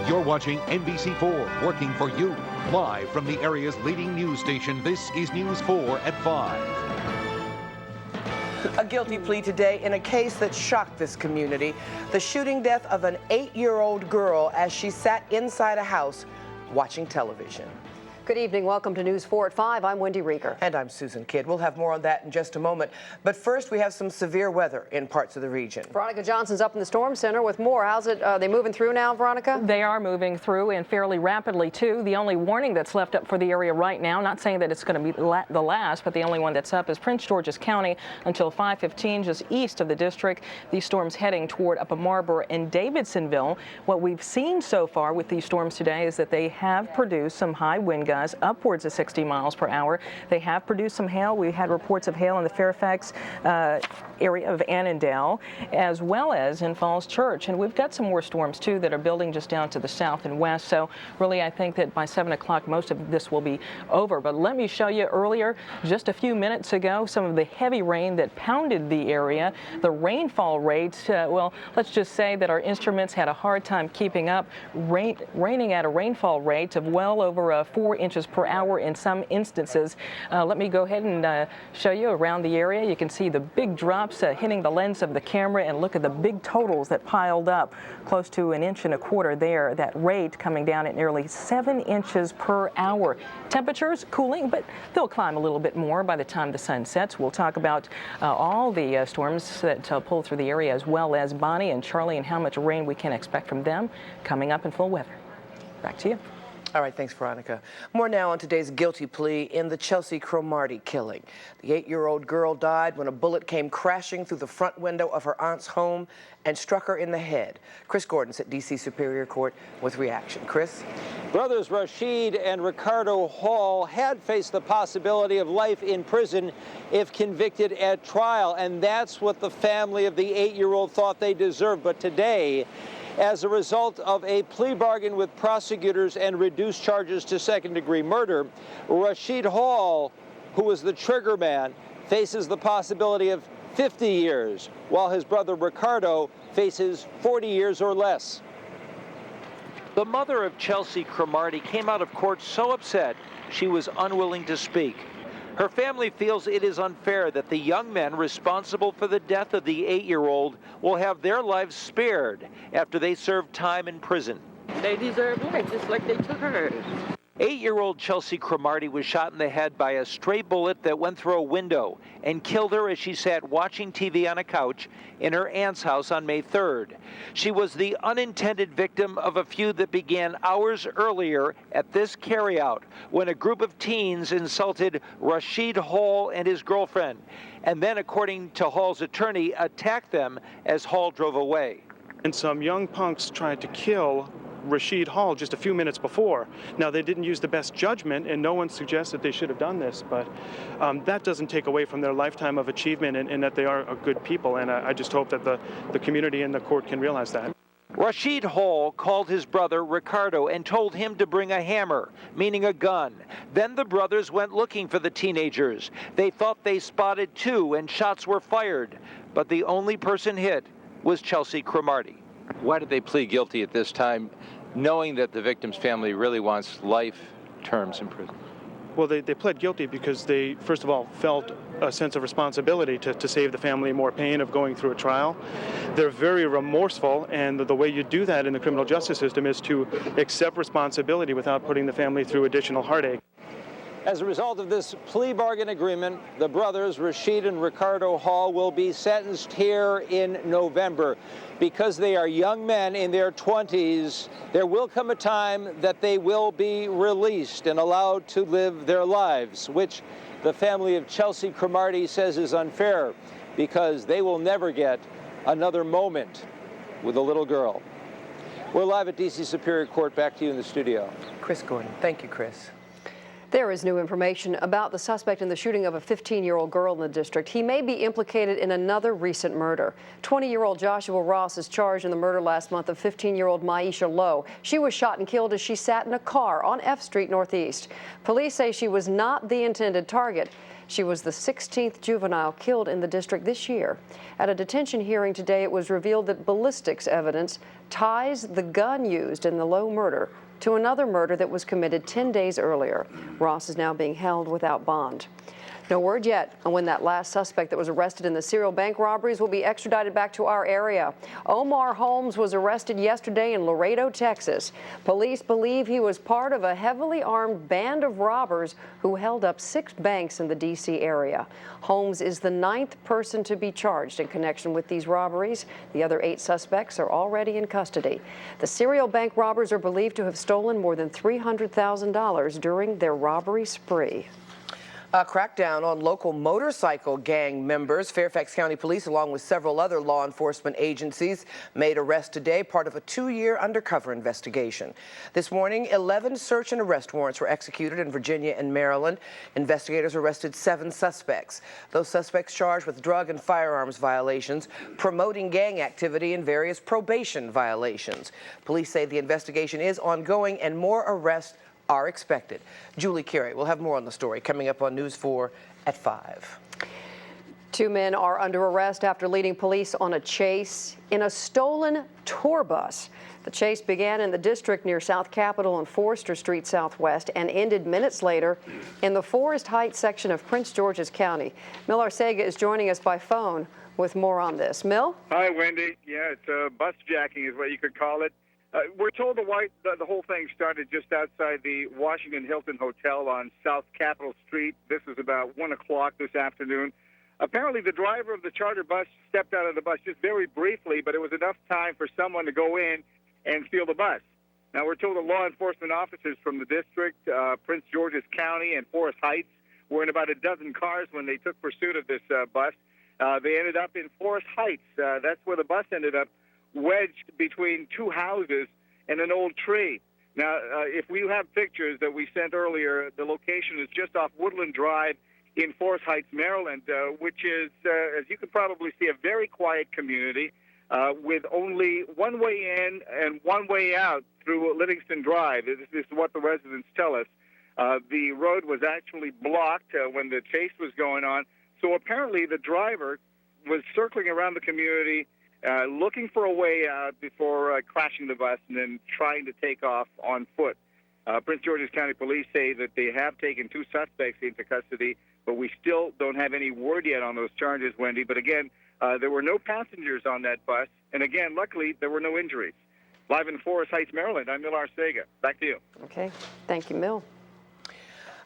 You're watching NBC4, working for you. Live from the area's leading news station, this is News 4 at 5. A guilty plea today in a case that shocked this community. The shooting death of an 8-year-old girl as she sat inside a house watching television. Good evening. Welcome to News 4 at 5. I'm Wendy Rieger. And I'm Susan Kidd. We'll have more on that in just a moment. But first, we have some severe weather in parts of the region. Veronica Johnson's up in the Storm Center with more. How's it? Are they moving through now, Veronica? They are moving through, and fairly rapidly, too. The only warning that's left up for the area right now, not saying that it's going to be the last, but the only one that's up is Prince George's County until 5:15, just east of the district. These storms heading toward Upper Marlboro and Davidsonville. What we've seen so far with these storms today is that they have produced some high wind gusts, upwards of 60 miles per hour. They have produced some hail. We had reports of hail in the Fairfax area of Annandale, as well as in Falls Church. And we've got some more storms, too, that are building just down to the south and west. So really, I think that by 7 o'clock, most of this will be over. But let me show you earlier, just a few minutes ago, some of the heavy rain that pounded the area. The rainfall rate, well, let's just say that our instruments had a hard time keeping up, raining at a rainfall rate of well over 4 inches per hour in some instances. Let me go ahead and show you around the area. You can see the big drops hitting the lens of the camera, and look at the big totals that piled up, close to 1.25 inches there. That rate coming down at nearly 7 inches per hour. Temperatures cooling, but they'll climb a little bit more by the time the sun sets. We'll talk about all the storms that pull through the area, as well as Bonnie and Charlie, and how much rain we can expect from them coming up in full weather. Back to you. All right, thanks, Veronica. More now on today's guilty plea in the Chelsea Cromartie killing. The 8-year-old girl died when a bullet came crashing through the front window of her aunt's home and struck her in the head. Chris Gordon's at D.C. Superior Court with reaction. Chris? Brothers Rashid and Ricardo Hall had faced the possibility of life in prison if convicted at trial, and that's what the family of the 8-year-old thought they deserved. But today, as a result of a plea bargain with prosecutors and reduced charges to second-degree murder, Rashid Hall, who was the trigger man, faces the possibility of 50 years, while his brother Ricardo faces 40 years or less. The mother of Chelsea Cromartie came out of court so upset she was unwilling to speak. Her family feels it is unfair that the young men responsible for the death of the 8-year-old will have their lives spared after they serve time in prison. They deserve life just like they took hers. 8-year-old Chelsea Cromartie was shot in the head by a stray bullet that went through a window and killed her as she sat watching TV on a couch in her aunt's house on May 3rd. She was the unintended victim of a feud that began hours earlier at this carryout when a group of teens insulted Rashid Hall and his girlfriend, and then, according to Hall's attorney, attacked them as Hall drove away. And some young punks tried to kill Rashid Hall just a few minutes before. Now, they didn't use the best judgment, and no one suggests that they should have done this, but that doesn't take away from their lifetime of achievement and that they are good people, and I just hope that the community and the court can realize that. Rashid Hall called his brother Ricardo and told him to bring a hammer, meaning a gun. Then the brothers went looking for the teenagers. They thought they spotted two, and shots were fired, but the only person hit was Chelsea Cromartie. Why did they plead guilty at this time, knowing that the victim's family really wants life terms in prison? Well, they pled guilty because they, first of all, felt a sense of responsibility to save the family more pain of going through a trial. They're very remorseful, and the way you do that in the criminal justice system is to accept responsibility without putting the family through additional heartache. As a result of this plea bargain agreement, the brothers, Rashid and Ricardo Hall, will be sentenced here in November. Because they are young men in their 20s, there will come a time that they will be released and allowed to live their lives, which the family of Chelsea Cromartie says is unfair because they will never get another moment with a little girl. We're live at D.C. Superior Court. Back to you in the studio. Chris Gordon. Thank you, Chris. There is new information about the suspect in the shooting of a 15-year-old girl in the district. He may be implicated in another recent murder. 20-year-old Joshua Ross is charged in the murder last month of 15-year-old Maisha Lowe. She was shot and killed as she sat in a car on F Street Northeast. Police say she was not the intended target. She was the 16th juvenile killed in the district this year. At a detention hearing today, it was revealed that ballistics evidence ties the gun used in the Lowe murder to another murder that was committed 10 days earlier. Ross is now being held without bond. No word yet on when that last suspect that was arrested in the serial bank robberies will be extradited back to our area. Omar Holmes was arrested yesterday in Laredo, Texas. Police believe he was part of a heavily armed band of robbers who held up 6 banks in the D.C. area. Holmes is the 9th person to be charged in connection with these robberies. The other 8 suspects are already in custody. The serial bank robbers are believed to have stolen more than $300,000 during their robbery spree. A crackdown on local motorcycle gang members. Fairfax County Police, along with several other law enforcement agencies, made arrests today, part of a 2-year undercover investigation. This morning, 11 search and arrest warrants were executed in Virginia and Maryland. Investigators arrested 7 suspects. Those suspects charged with drug and firearms violations, promoting gang activity, and various probation violations. Police say the investigation is ongoing and more arrests are expected. Julie Carey will have more on the story coming up on News 4 at 5. 2 men are under arrest after leading police on a chase in a stolen tour bus. The chase began in the district near South Capitol and Forester Street Southwest and ended minutes later in the Forest Heights section of Prince George's County. Mil Arcega is joining us by phone with more on this. Mil? Hi, Wendy. Yeah, it's bus jacking is what you could call it. We're told the whole thing started just outside the Washington Hilton Hotel on South Capitol Street. This was about 1 o'clock this afternoon. Apparently, the driver of the charter bus stepped out of the bus just very briefly, but it was enough time for someone to go in and steal the bus. Now, we're told that law enforcement officers from the district, Prince George's County, and Forest Heights were in about a dozen cars when they took pursuit of this bus. They ended up in Forest Heights. That's where the bus ended up, wedged between 2 houses and an old tree. Now, if we have pictures that we sent earlier, the location is just off Woodland Drive in Forest Heights, Maryland, which is, as you can probably see, a very quiet community with only one way in and one way out through Livingston Drive. This is what the residents tell us. The road was actually blocked when the chase was going on. So apparently the driver was circling around the community looking for a way out before crashing the bus and then trying to take off on foot. Prince George's County Police say that they have taken 2 suspects into custody, but we still don't have any word yet on those charges, Wendy. But again, there were no passengers on that bus, and again, luckily, there were no injuries. Live in Forest Heights, Maryland, I'm Mil Arcega. Back to you. Okay. Thank you, Mil.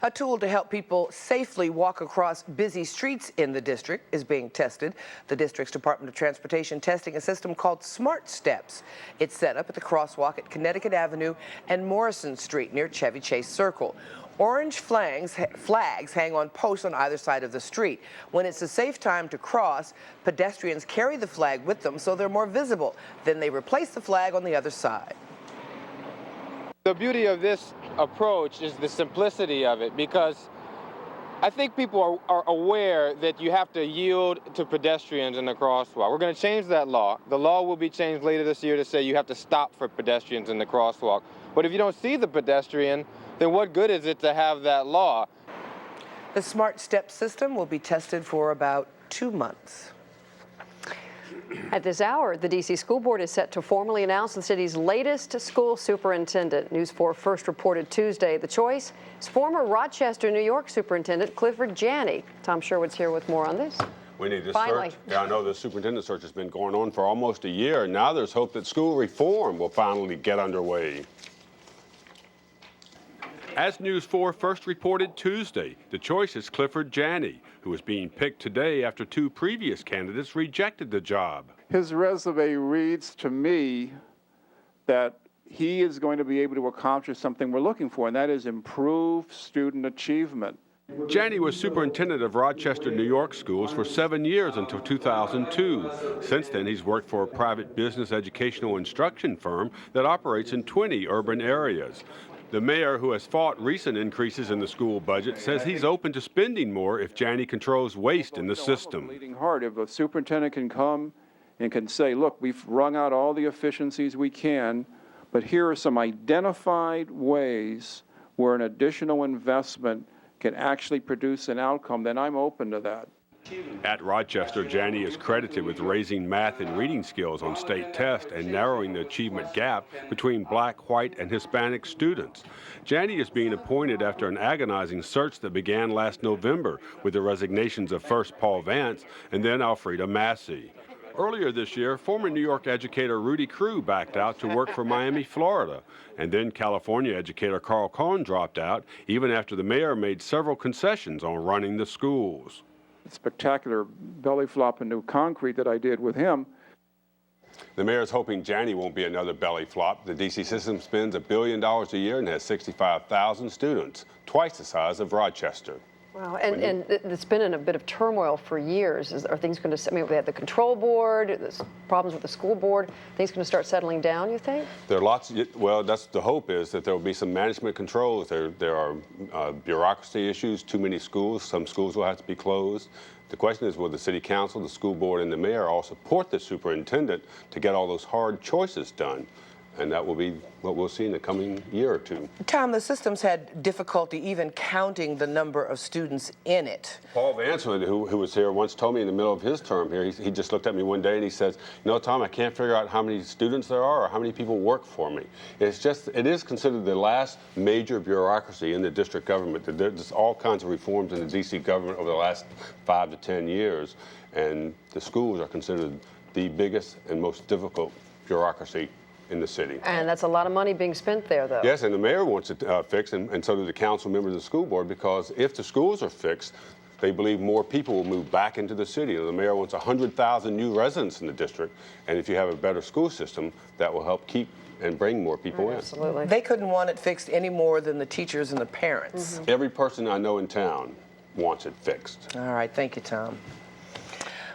A tool to help people safely walk across busy streets in the district is being tested. The district's Department of Transportation testing a system called Smart Steps. It's set up at the crosswalk at Connecticut Avenue and Morrison Street near Chevy Chase Circle. Orange flags hang on posts on either side of the street. When it's a safe time to cross, pedestrians carry the flag with them so they're more visible. Then they replace the flag on the other side. The beauty of this approach is the simplicity of it, because I think people are aware that you have to yield to pedestrians in the crosswalk. We're going to change that law. The law will be changed later this year to say you have to stop for pedestrians in the crosswalk. But if you don't see the pedestrian, then what good is it to have that law? The Smart Step system will be tested for about 2 months. At this hour, the D.C. School Board is set to formally announce the city's latest school superintendent. News 4 first reported Tuesday. The choice is former Rochester, New York Superintendent Clifford Janney. Tom Sherwood's here with more on this. We need this search. Yeah, I know the superintendent search has been going on for almost a year. Now there's hope that school reform will finally get underway. As News 4 first reported Tuesday, the choice is Clifford Janney, who is being picked today after 2 previous candidates rejected the job. His resume reads to me that he is going to be able to accomplish something we're looking for, and that is improve student achievement. Janney was superintendent of Rochester, New York schools for 7 years until 2002. Since then, he's worked for a private business educational instruction firm that operates in 20 urban areas. The mayor, who has fought recent increases in the school budget, says he's open to spending more if Janney controls waste in the system. Bleeding heart, if a superintendent can come and can say, look, we've wrung out all the efficiencies we can, but here are some identified ways where an additional investment can actually produce an outcome, then I'm open to that. At Rochester, Janney is credited with raising math and reading skills on state tests and narrowing the achievement gap between black, white, and Hispanic students. Janney is being appointed after an agonizing search that began last November with the resignations of first Paul Vance and then Alfreda Massey. Earlier this year, former New York educator Rudy Crew backed out to work for Miami, Florida. And then California educator Carl Cohn dropped out, even after the mayor made several concessions on running the schools. Spectacular belly flop in new concrete that I did with him. The mayor is hoping Janney won't be another belly flop. The D.C. system spends $1 billion a year and has 65,000 students, twice the size of Rochester. Wow, and it's been in a bit of turmoil for years. Are things going to, I mean, we had the control board, there's problems with the school board, things going to start settling down, you think? There are lots, well, that's the hope is that there will be some management controls. There are bureaucracy issues, too many schools, some schools will have to be closed. The question is, will the city council, the school board, and the mayor all support the superintendent to get all those hard choices done? And that will be what we'll see in the coming year or two. Tom, the system's had difficulty even counting the number of students in it. Paul Vance, who was here, once told me in the middle of his term here, he just looked at me one day and he says, you know, Tom, I can't figure out how many students there are or how many people work for me. It is considered the last major bureaucracy in the district government. There's all kinds of reforms in the D.C. government over the last 5 to 10 years, and the schools are considered the biggest and most difficult bureaucracy in the city. And that's a lot of money being spent there, though. Yes, and the mayor wants it fixed, and so do the council members of the school board, because if the schools are fixed, they believe more people will move back into the city. The mayor wants 100,000 new residents in the district, and if you have a better school system, that will help keep and bring more people in. Absolutely. They couldn't want it fixed any more than the teachers and the parents. Mm-hmm. Every person I know in town wants it fixed. All right, thank you, Tom.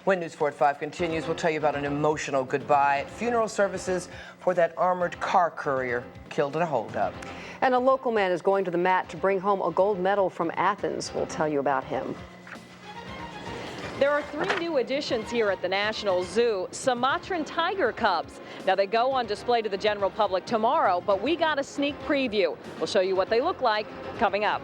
When News 4 at 5 continues, we'll tell you about an emotional goodbye at funeral services for that armored car courier killed in a holdup. And a local man is going to the mat to bring home a gold medal from Athens. We'll tell you about him. There are 3 new additions here at the National Zoo, Sumatran tiger cubs. Now, they go on display to the general public tomorrow, but we got a sneak preview. We'll show you what they look like coming up.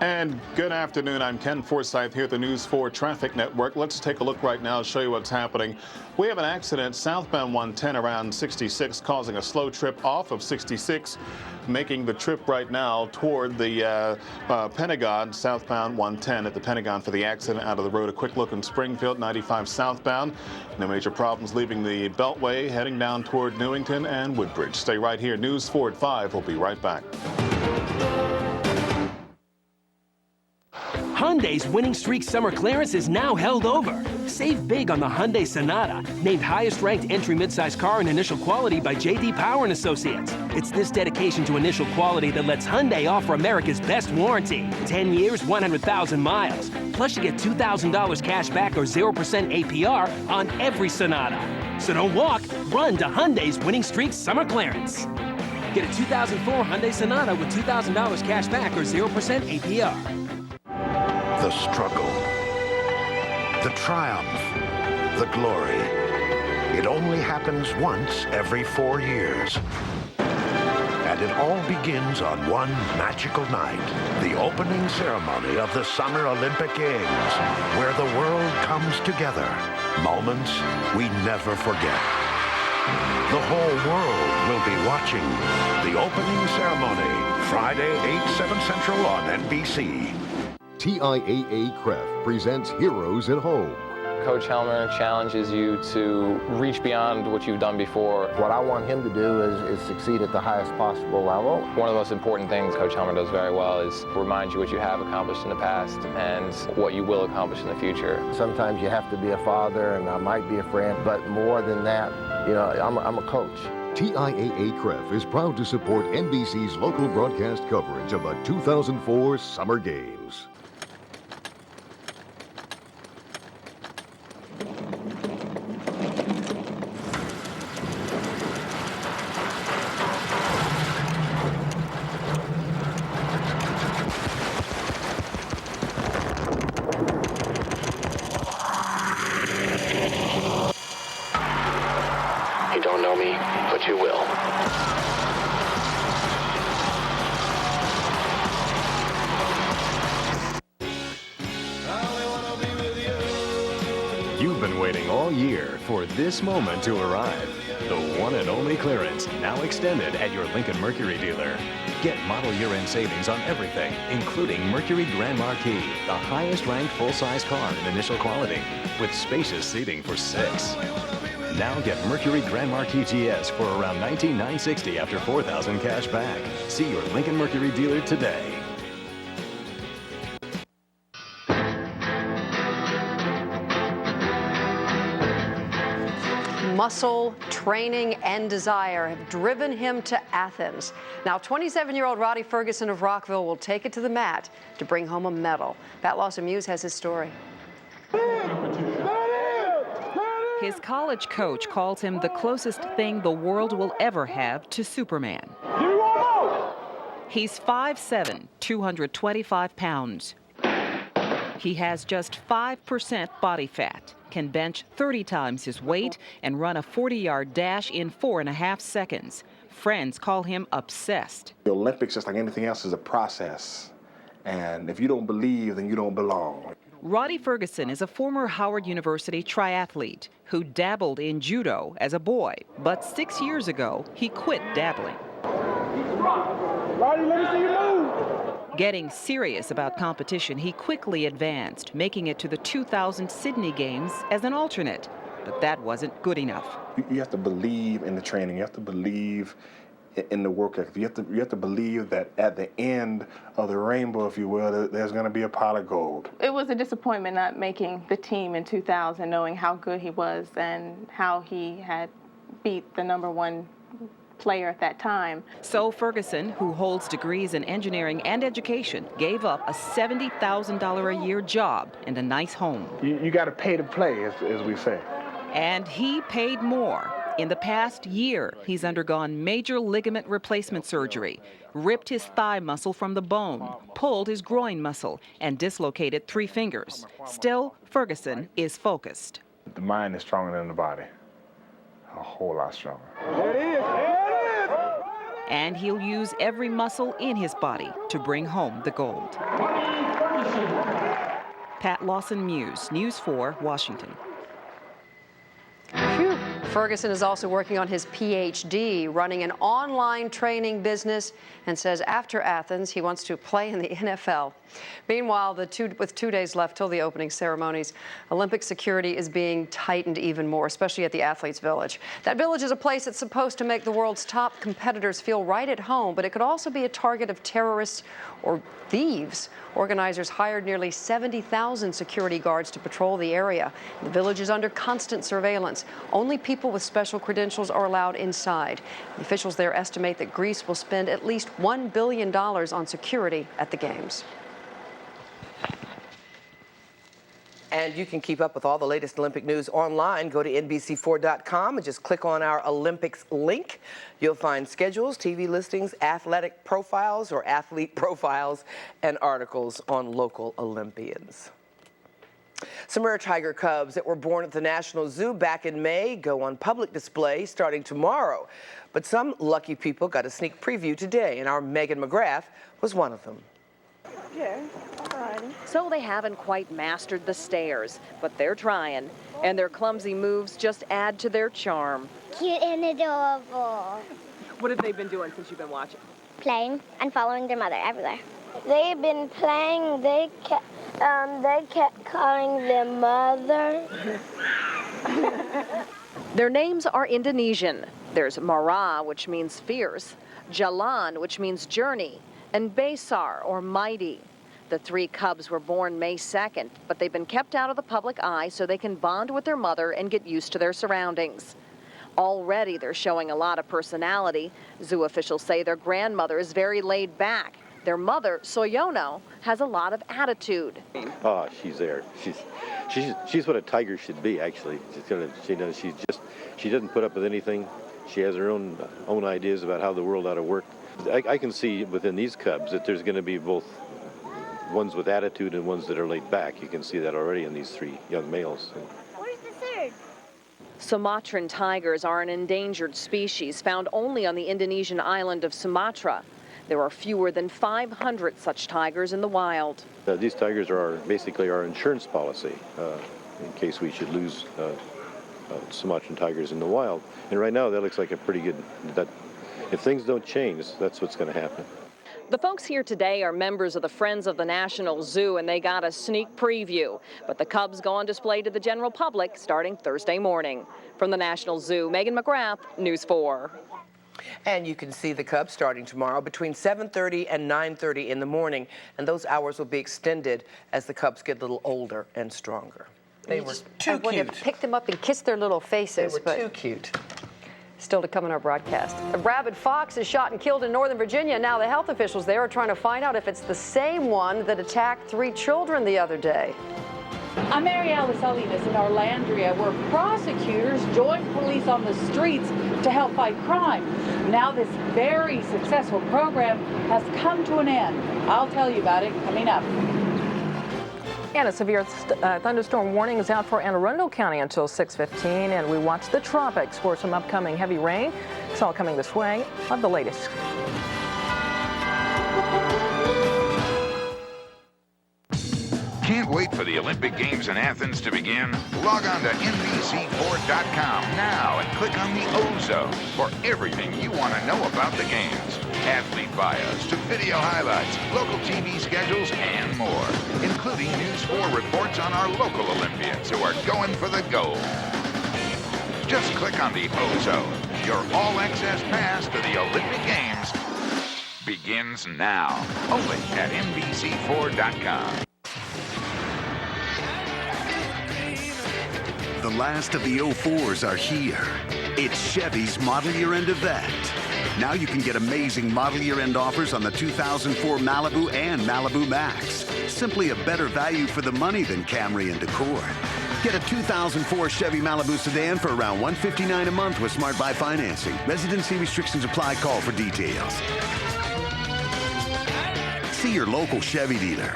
And good afternoon, I'm Ken Forsyth here at the News 4 Traffic Network. Let's take a look right now, show you what's happening. We have an accident southbound 110 around 66, causing a slow trip off of 66, making the trip right now toward the Pentagon, southbound 110 at the Pentagon for the accident out of the road. A quick look in Springfield, 95 southbound. No major problems leaving the Beltway, heading down toward Newington and Woodbridge. Stay right here. News 4 at 5. We'll be right back. Hyundai's winning streak summer clearance is now held over. Save big on the Hyundai Sonata, named highest-ranked entry midsize car in initial quality by J.D. Power & Associates. It's this dedication to initial quality that lets Hyundai offer America's best warranty. 10 years, 100,000 miles. Plus, you get $2,000 cash back or 0% APR on every Sonata. So don't walk, run to Hyundai's winning streak summer clearance. Get a 2004 Hyundai Sonata with $2,000 cash back or 0% APR. The struggle, the triumph, the glory. It only happens once every 4 years. And it all begins on one magical night, the opening ceremony of the Summer Olympic Games, where the world comes together. Moments we never forget. The whole world will be watching the opening ceremony, Friday, 8/7 Central on NBC. TIAA-CREF presents Heroes at Home. Coach Helmer challenges you to reach beyond what you've done before. What I want him to do is succeed at the highest possible level. One of the most important things Coach Helmer does very well is remind you what you have accomplished in the past and what you will accomplish in the future. Sometimes you have to be a father, and I might be a friend, but more than that, you know, I'm a coach. TIAA-CREF is proud to support NBC's local broadcast coverage of the 2004 Summer Games. all year for this moment to arrive. The one and only clearance, now extended at your Lincoln Mercury dealer. Get model year-end savings on everything, including Mercury Grand Marquis, the highest-ranked full-size car in initial quality, with spacious seating for 6. Now get Mercury Grand Marquis GS for around $19,960 after $4,000 cash back. See your Lincoln Mercury dealer today. Muscle, training, and desire have driven him to Athens. Now, 27-year-old Roddy Ferguson of Rockville will take it to the mat to bring home a medal. Pat Lawson-Muse has his story. His college coach calls him the closest thing the world will ever have to Superman. He's 5'7", 225 pounds. He has just 5% body fat, can bench 30 times his weight, and run a 40-yard dash in 4.5 seconds. Friends call him obsessed. The Olympics, just like anything else, is a process. And if you don't believe, then you don't belong. Roddy Ferguson is a former Howard University triathlete who dabbled in judo as a boy, but 6 years ago, he quit dabbling. Roddy, let me see you move. Getting serious about competition, he quickly advanced, making it to the 2000 Sydney Games as an alternate. But that wasn't good enough. You have to believe in the training. You have to believe in the work ethic. You have to believe that at the end of the rainbow, if you will, there's going to be a pot of gold. It was a disappointment not making the team in 2000, knowing how good he was and how he had beat the #1 player at that time. So Ferguson, who holds degrees in engineering and education, gave up a $70,000 a year job and a nice home. You got to pay to play, as we say. And he paid more. In the past year, he's undergone major ligament replacement surgery, ripped his thigh muscle from the bone, pulled his groin muscle, and dislocated 3 fingers. Still, Ferguson is focused. The mind is stronger than the body, a whole lot stronger. There it is. And he'll use every muscle in his body to bring home the gold. Pat Lawson-Muse, News 4, Washington. Phew. Ferguson is also working on his PhD, running an online training business, and says after Athens, he wants to play in the NFL. Meanwhile, with 2 days left till the opening ceremonies, Olympic security is being tightened even more, especially at the Athletes' Village. That village is a place that's supposed to make the world's top competitors feel right at home, but it could also be a target of terrorists or thieves. Organizers hired nearly 70,000 security guards to patrol the area. The village is under constant surveillance. Only people with special credentials are allowed inside. The officials there estimate that Greece will spend at least $1 billion on security at the Games. And you can keep up with all the latest Olympic news online. Go to NBC4.com and just click on our Olympics link. You'll find schedules, TV listings, athletic profiles or athlete profiles, and articles on local Olympians. Some rare tiger cubs that were born at the National Zoo back in May go on public display starting tomorrow. But some lucky people got a sneak preview today, and our Megan McGrath was one of them. Yeah, alrighty. So they haven't quite mastered the stairs, but they're trying, and their clumsy moves just add to their charm. Cute and adorable. What have they been doing since you've been watching? Playing and following their mother everywhere. They've been playing. They kept calling their mother. Their names are Indonesian. There's Mara, which means fierce, Jalan, which means journey, and Besar, or mighty. The 3 cubs were born May 2nd, but they've been kept out of the public eye so they can bond with their mother and get used to their surroundings. Already, they're showing a lot of personality. Zoo officials say their grandmother is very laid back. Their mother, Soyono, has a lot of attitude. Oh, she's there. She's what a tiger should be, actually. She doesn't put up with anything. She has her own ideas about how the world ought to work. I can see within these cubs that there's going to be both ones with attitude and ones that are laid back. You can see that already in these 3 young males. Where's the third? Sumatran tigers are an endangered species found only on the Indonesian island of Sumatra. There are fewer than 500 such tigers in the wild. These tigers are basically our insurance policy in case we should lose Sumatran tigers in the wild. And right now, that looks like a pretty good, if things don't change, that's what's going to happen. The folks here today are members of the Friends of the National Zoo, and they got a sneak preview. But the cubs go on display to the general public starting Thursday morning. From the National Zoo, Megan McGrath, News 4. And you can see the cubs starting tomorrow between 7:30 and 9:30 in the morning. And those hours will be extended as the cubs get a little older and stronger. They were too cute. I would have picked them up and kissed their little faces. They were too cute. Still to come in our broadcast. A rabid fox is shot and killed in Northern Virginia. Now the health officials there are trying to find out if it's the same one that attacked 3 children the other day. I'm Mary Alice Salinas in Orlandria, where prosecutors joined police on the streets to help fight crime. Now this very successful program has come to an end. I'll tell you about it coming up. And a severe thunderstorm warning is out for Anne Arundel County until 6:15, and we watch the tropics for some upcoming heavy rain. It's all coming this way. Of the latest. Can't wait for the Olympic Games in Athens to begin? Log on to NBC4.com now and click on the O-Zone for everything you want to know about the games. Athlete bios to video highlights, local TV schedules, and more, including News 4 reports on our local Olympians who are going for the gold. Just click on the O-Zone. Your all-access pass to the Olympic Games begins now, only at NBC4.com. The last of the 04s are here. It's Chevy's Model Year End event. Now you can get amazing Model Year End offers on the 2004 Malibu and Malibu Max. Simply a better value for the money than Camry and Accord. Get a 2004 Chevy Malibu sedan for around $159 a month with Smart Buy financing. Residency restrictions apply. Call for details. See your local Chevy dealer.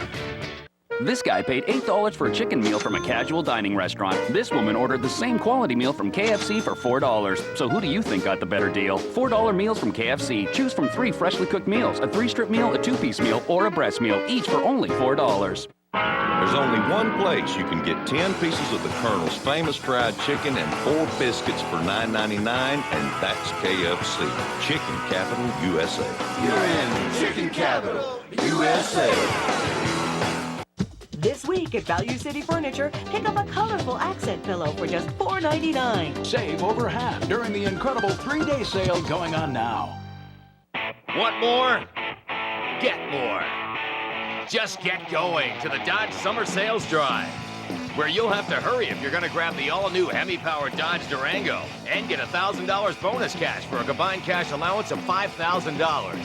This guy paid $8 for a chicken meal from a casual dining restaurant. This woman ordered the same quality meal from KFC for $4. So who do you think got the better deal? $4 meals from KFC. Choose from 3 freshly cooked meals, a 3-strip meal, a 2-piece meal, or a breast meal, each for only $4. There's only one place you can get 10 pieces of the Colonel's famous fried chicken and 4 biscuits for $9.99, and that's KFC. Chicken Capital USA. You're in Chicken Capital USA. This week at Value City Furniture, pick up a colorful accent pillow for just $4.99. Save over half during the incredible 3-day sale going on now. Want more? Get more. Just get going to the Dodge Summer Sales Drive, where you'll have to hurry if you're going to grab the all-new Hemi-powered Dodge Durango and get $1,000 bonus cash for a combined cash allowance of $5,000.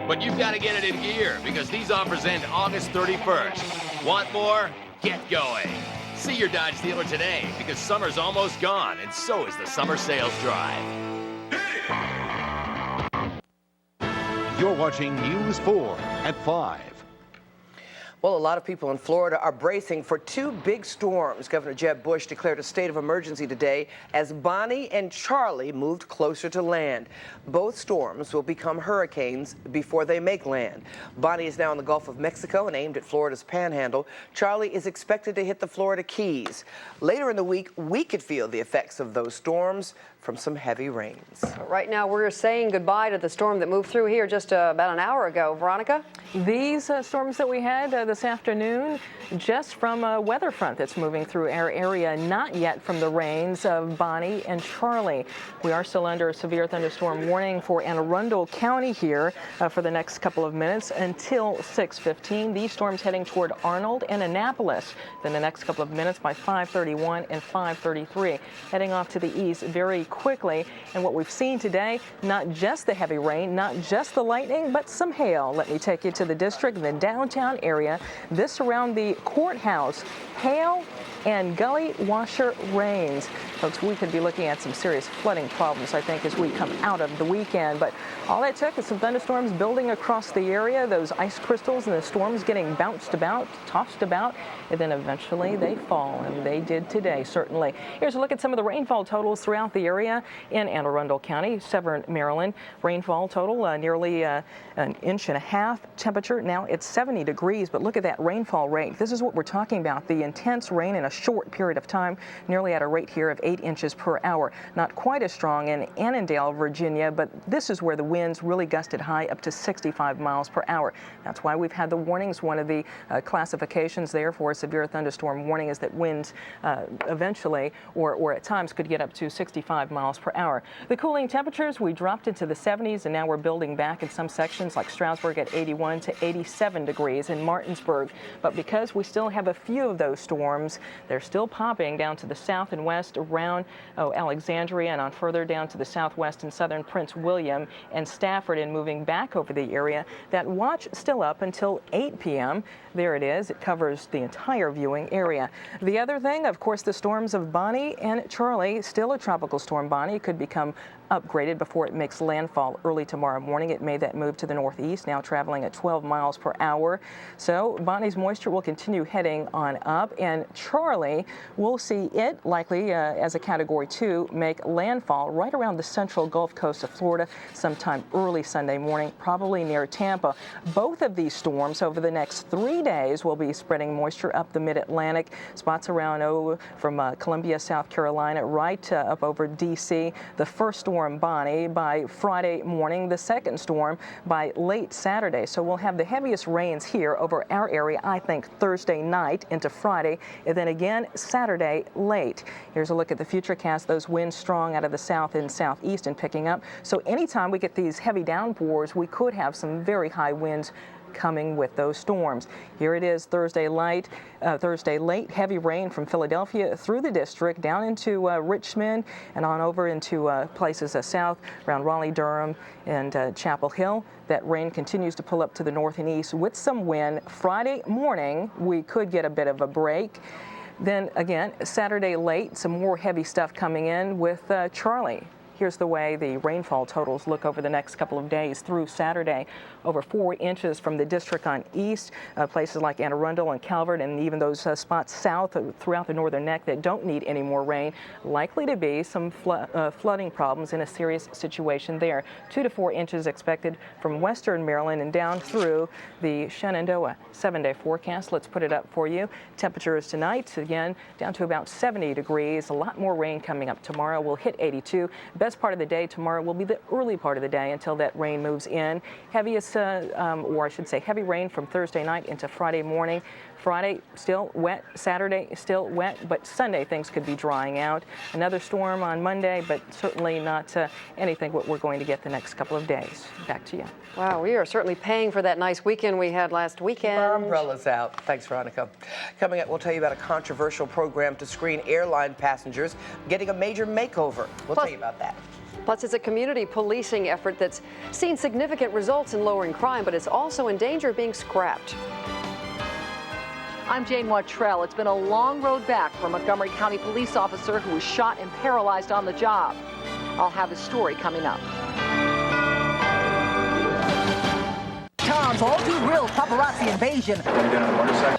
But you've got to get it in gear because these offers end August 31st. Want more? Get going. See your Dodge dealer today because summer's almost gone, and so is the Summer Sales Drive. You're watching News 4 at 5. Well, a lot of people in Florida are bracing for 2 big storms. Governor Jeb Bush declared a state of emergency today as Bonnie and Charlie moved closer to land. Both storms will become hurricanes before they make land. Bonnie is now in the Gulf of Mexico and aimed at Florida's panhandle. Charlie is expected to hit the Florida Keys. Later in the week, we could feel the effects of those storms from some heavy rains. Right now, we're saying goodbye to the storm that moved through here just about an hour ago. Veronica? These storms that we had this afternoon, just from a weather front that's moving through our area, not yet from the rains of Bonnie and Charlie. We are still under a severe thunderstorm warning for Anne Arundel County here for the next couple of minutes until 6:15. These storms heading toward Arnold and Annapolis. Then the next couple of minutes by 5:31 and 5:33, heading off to the east very quickly. And what we've seen today, not just the heavy rain, not just the lightning, but some hail. Let me take you to the district in the downtown area. This around the courthouse. Hail and gully washer rains. Folks, we could be looking at some serious flooding problems, I think, as we come out of the weekend. But all that took is some thunderstorms building across the area, those ice crystals and the storms getting bounced about, tossed about, and then eventually they fall, and they did today, certainly. Here's a look at some of the rainfall totals throughout the area in Anne Arundel County, Severn, Maryland. Rainfall total nearly an inch and a half. Temperature now it's 70 degrees, but look at that rainfall rate. This is what we're talking about, the intense rain and a short period of time, nearly at a rate here of 8 inches per hour. Not quite as strong in Annandale, Virginia, but this is where the winds really gusted high up to 65 miles per hour. That's why we've had the warnings. One of the classifications there for a severe thunderstorm warning is that winds eventually or at times could get up to 65 miles per hour. The cooling temperatures, we dropped into the 70s and now we're building back in some sections like Stroudsburg at 81 to 87 degrees in Martinsburg. But because we still have a few of those storms, they're still popping down to the south and west around Alexandria and on further down to the southwest and southern Prince William and Stafford and moving back over the area. That watch still up until 8 p.m. There it is. It covers the entire viewing area. The other thing, of course, the storms of Bonnie and Charlie, still a tropical storm. Bonnie could become upgraded before it makes landfall early tomorrow morning. It made that move to the northeast, now traveling at 12 miles per hour. So Bonnie's moisture will continue heading on up, and Charlie, we'll see it likely as a Category 2 make landfall right around the central Gulf Coast of Florida sometime early Sunday morning, probably near Tampa. Both of these storms over the next 3 days will be spreading moisture up the mid-Atlantic, spots around from Columbia, South Carolina, right up over D.C. The first storm, Bonnie, by Friday morning, the second storm by late Saturday. So we'll have the heaviest rains here over our area, I think, Thursday night into Friday, and then again Saturday late. Here's a look at the futurecast. Those winds strong out of the south and southeast and picking up. So anytime we get these heavy downpours, we could have some very high winds coming with those storms. Here it is Thursday late, heavy rain from Philadelphia through the district down into Richmond and on over into places south around Raleigh, Durham, and Chapel Hill. That rain continues to pull up to the north and east with some wind. Friday morning, we could get a bit of a break. Then again, Saturday late, some more heavy stuff coming in with Charlie. Here's the way the rainfall totals look over the next couple of days through Saturday. Over 4 inches from the district on east, places like Anne Arundel and Calvert, and even those spots south throughout the northern neck that don't need any more rain. Likely to be some flooding problems in a serious situation there. 2 to 4 inches expected from western Maryland and down through the Shenandoah. 7-day forecast. Let's put it up for you. Temperatures tonight, again, down to about 70 degrees. A lot more rain coming up tomorrow. We'll hit 82. Best part of the day tomorrow will be the early part of the day until that rain moves in. Heaviest, or I should say heavy rain from Thursday night into Friday morning. Friday still wet, Saturday still wet, but Sunday things could be drying out. Another storm on Monday, but certainly not anything what we're going to get the next couple of days. Back to you. Wow, we are certainly paying for that nice weekend we had last weekend. Keep our umbrellas out. Thanks, Veronica. Coming up, we'll tell you about a controversial program to screen airline passengers getting a major makeover. We'll tell you about that. Plus, it's a community policing effort that's seen significant results in lowering crime, but it's also in danger of being scrapped. I'm Jane Wattrell. It's been a long road back for a Montgomery County police officer who was shot and paralyzed on the job. I'll have his story coming up. Tom's all too real paparazzi invasion.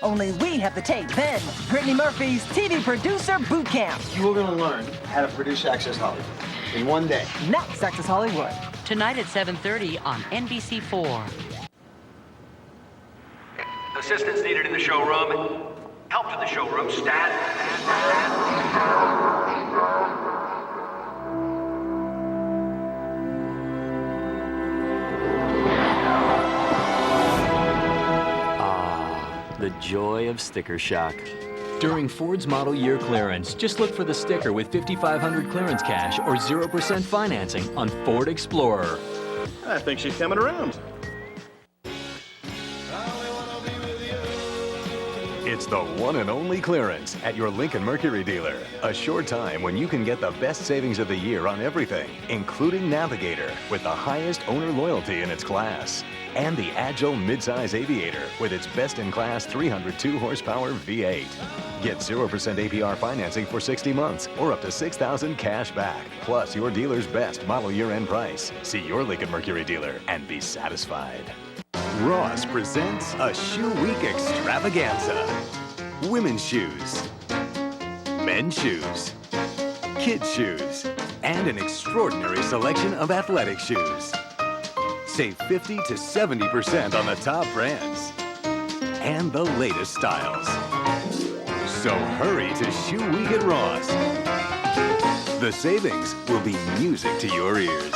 Only we have the tape. Then, Brittany Murphy's TV producer boot camp. You are going to learn how to produce Access Hollywood in one day. Next, Access Hollywood. Tonight at 7:30 on NBC4. Assistance needed in the showroom. Help to the showroom. Stand. The joy of sticker shock. During Ford's model year clearance, just look for the sticker with $5,500 clearance cash or 0% financing on Ford Explorer. I think she's coming around. It's the one and only clearance at your Lincoln Mercury dealer. A sure time when you can get the best savings of the year on everything, including Navigator, with the highest owner loyalty in its class. And the agile midsize Aviator with its best-in-class 302 horsepower V8. Get 0% APR financing for 60 months or up to $6,000 cash back. Plus your dealer's best model year-end price. See your Lincoln Mercury dealer and be satisfied. Ross presents a Shoe Week extravaganza. Women's shoes, men's shoes, kids' shoes, and an extraordinary selection of athletic shoes. Save 50 to 70% on the top brands and the latest styles. So hurry to Shoe Week at Ross. The savings will be music to your ears.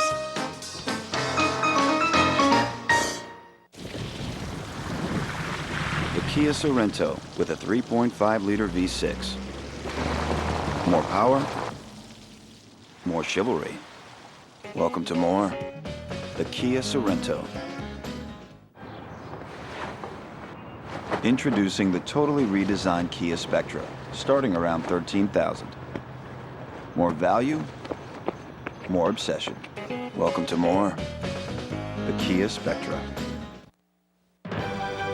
The Kia Sorento with a 3.5-liter V6. More power, more chivalry. Welcome to more. The Kia Sorento. Introducing the totally redesigned Kia Spectra, starting around $13,000. More value, more obsession. Welcome to more. The Kia Spectra.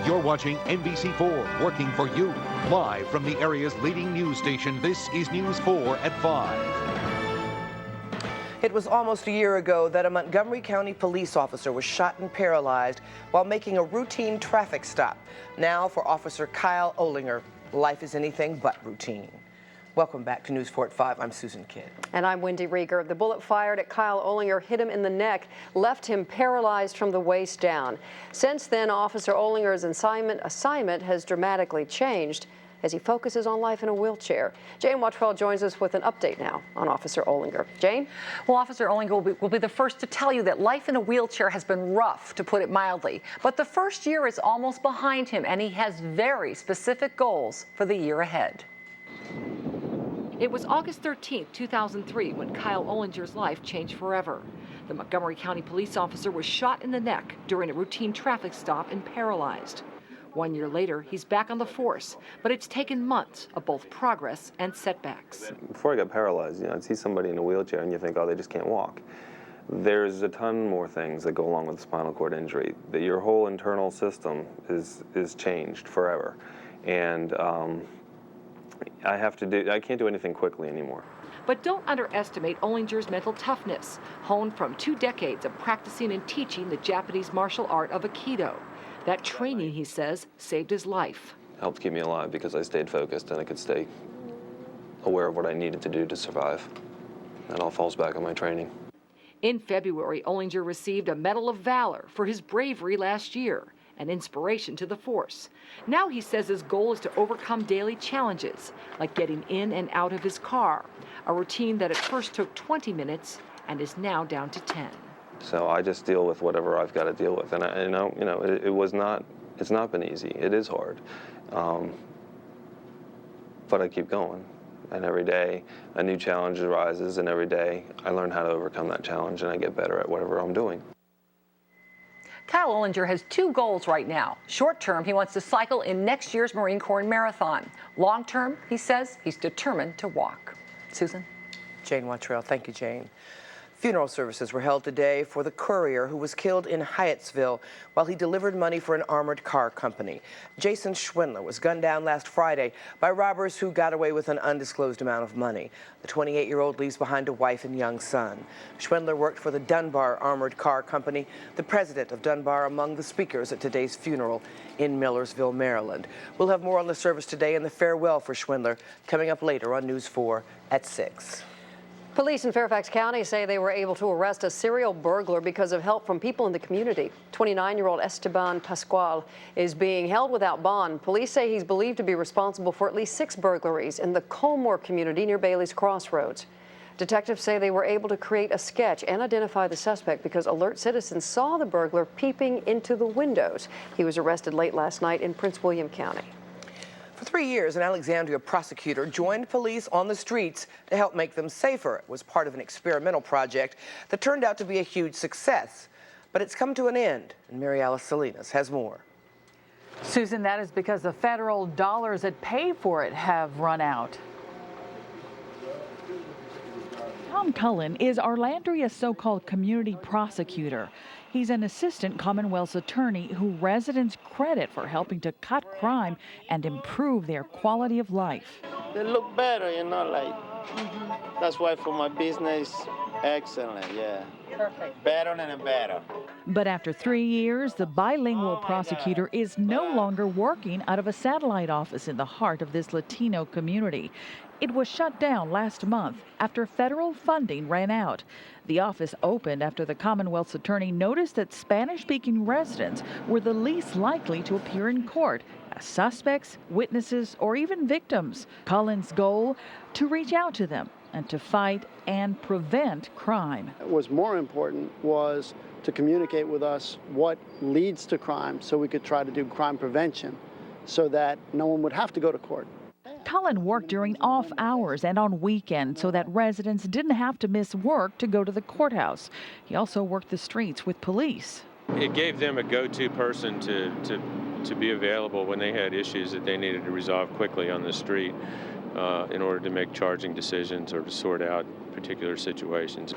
You're watching NBC4, working for you. Live from the area's leading news station, this is News 4 at 5. It was almost a year ago that a Montgomery County police officer was shot and paralyzed while making a routine traffic stop. Now for Officer Kyle Olinger, life is anything but routine. Welcome back to News 4 at 5. I'm Susan Kidd. And I'm Wendy Rieger. The bullet fired at Kyle Olinger hit him in the neck, left him paralyzed from the waist down. Since then, Officer Olinger's assignment has dramatically changed as he focuses on life in a wheelchair. Jane Wattrell joins us with an update now on Officer Olinger. Jane? Well, Officer Olinger will be the first to tell you that life in a wheelchair has been rough, to put it mildly. But the first year is almost behind him, and he has very specific goals for the year ahead. It was August 13, 2003, when Kyle Olinger's life changed forever. The Montgomery County police officer was shot in the neck during a routine traffic stop and paralyzed. 1 year later, he's back on the force, but it's taken months of both progress and setbacks. Before I got paralyzed, I'd see somebody in a wheelchair and you think, oh, they just can't walk. There's a ton more things that go along with spinal cord injury. That your whole internal system is changed forever. And I can't do anything quickly anymore. But don't underestimate Olinger's mental toughness, honed from 2 decades of practicing and teaching the Japanese martial art of Aikido. That training, he says, saved his life. Helped keep me alive because I stayed focused and I could stay aware of what I needed to do to survive. That all falls back on my training. In February, Olinger received a Medal of Valor for his bravery last year, an inspiration to the force. Now he says his goal is to overcome daily challenges, like getting in and out of his car, a routine that at first took 20 minutes and is now down to 10. So I just deal with whatever I've got to deal with, and it's not been easy. It is hard, but I keep going, and every day a new challenge arises, and every day I learn how to overcome that challenge, and I get better at whatever I'm doing. Kyle Olinger has 2 goals right now. Short term, he wants to cycle in next year's Marine Corps Marathon. Long term, he says he's determined to walk. Susan? Jane Wattrell. Thank you, Jane. Funeral services were held today for the courier who was killed in Hyattsville while he delivered money for an armored car company. Jason Schwindler was gunned down last Friday by robbers who got away with an undisclosed amount of money. The 28-year-old leaves behind a wife and young son. Schwindler worked for the Dunbar Armored Car Company, the president of Dunbar among the speakers at today's funeral in Millersville, Maryland. We'll have more on the service today and the farewell for Schwindler coming up later on News 4 at 6. Police in Fairfax County say they were able to arrest a serial burglar because of help from people in the community. 29-year-old Esteban Pascual is being held without bond. Police say he's believed to be responsible for at least 6 burglaries in the Colmore community near Bailey's Crossroads. Detectives say they were able to create a sketch and identify the suspect because alert citizens saw the burglar peeping into the windows. He was arrested late last night in Prince William County. For 3 years, an Alexandria prosecutor joined police on the streets to help make them safer. It was part of an experimental project that turned out to be a huge success. But it's come to an end, and Mary Alice Salinas has more. Susan, that is because the federal dollars that pay for it have run out. Tom Cullen is Arlandria's so-called community prosecutor. He's an assistant Commonwealth's attorney who residents credit for helping to cut crime and improve their quality of life. They look better, that's why for my business, excellent, yeah. Perfect. Better and better. But after 3 years, the bilingual prosecutor is no longer working out of a satellite office in the heart of this Latino community. It was shut down last month after federal funding ran out. The office opened after the Commonwealth's attorney noticed that Spanish-speaking residents were the least likely to appear in court suspects, witnesses, or even victims. Cullen's goal, to reach out to them and to fight and prevent crime. What was more important was to communicate with us what leads to crime so we could try to do crime prevention so that no one would have to go to court. Cullen worked during off hours and on weekends so that residents didn't have to miss work to go to the courthouse. He also worked the streets with police. It gave them a go-to person to be available when they had issues that they needed to resolve quickly on the street in order to make charging decisions or to sort out particular situations.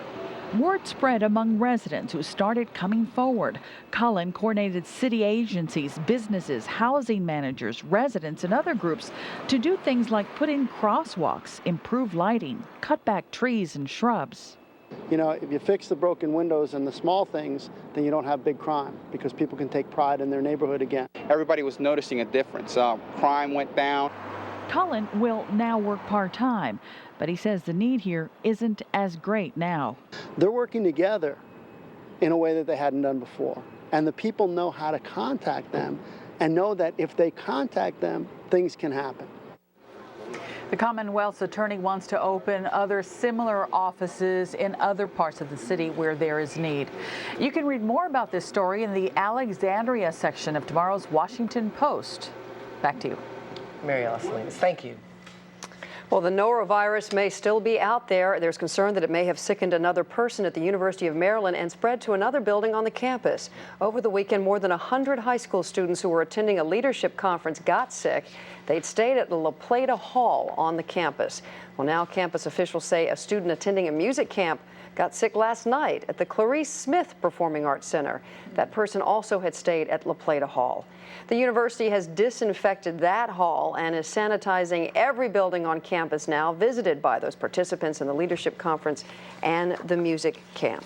Word spread among residents who started coming forward. Cullen coordinated city agencies, businesses, housing managers, residents, and other groups to do things like put in crosswalks, improve lighting, cut back trees and shrubs. You know, if you fix the broken windows and the small things, then you don't have big crime because people can take pride in their neighborhood again. Everybody was noticing a difference. Crime went down. Cullen will now work part-time, but he says the need here isn't as great now. They're working together in a way that they hadn't done before. And the people know how to contact them and know that if they contact them, things can happen. The Commonwealth's attorney wants to open other similar offices in other parts of the city where there is need. You can read more about this story in the Alexandria section of tomorrow's Washington Post. Back to you. Mary Alice Salinas, thank you. Well, the norovirus may still be out there. There's concern that it may have sickened another person at the University of Maryland and spread to another building on the campus. Over the weekend, more than 100 high school students who were attending a leadership conference got sick. They'd stayed at the La Plata Hall on the campus. Well, now campus officials say a student attending a music camp got sick last night at the Clarice Smith Performing Arts Center. That person also had stayed at La Plata Hall. The university has disinfected that hall and is sanitizing every building on campus now visited by those participants in the leadership conference and the music camp.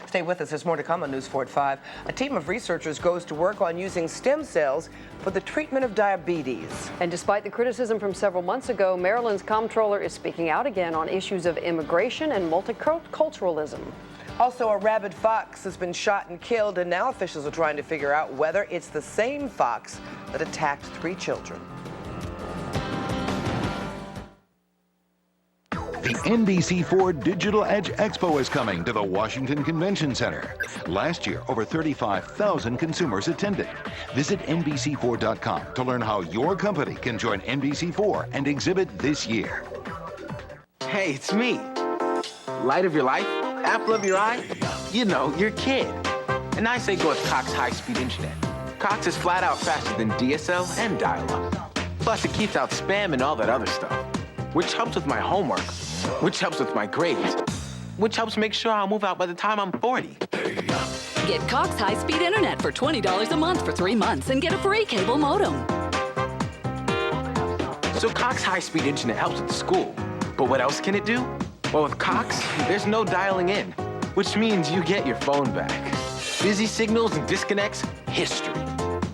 Stay with us. There's more to come on News 4 at 5. A team of researchers goes to work on using stem cells for the treatment of diabetes. And despite the criticism from several months ago, Maryland's comptroller is speaking out again on issues of immigration and multiculturalism. Also, a rabid fox has been shot and killed, and now officials are trying to figure out whether it's the same fox that attacked 3 children. The NBC4 Digital Edge Expo is coming to the Washington Convention Center. Last year, over 35,000 consumers attended. Visit NBC4.com to learn how your company can join NBC4 and exhibit this year. Hey, it's me. Light of your life? Apple of your eye? You know, your kid. And I say go with Cox high-speed internet. Cox is flat out faster than DSL and dial-up. Plus, it keeps out spam and all that other stuff, which helps with my homework, which helps with my grades, which helps make sure I'll move out by the time I'm 40. Get Cox high-speed internet for $20 a month for 3 months and get a free cable modem. So Cox high-speed internet helps at school. But what else can it do? Well, with Cox, there's no dialing in, which means you get your phone back. Busy signals and disconnects, history.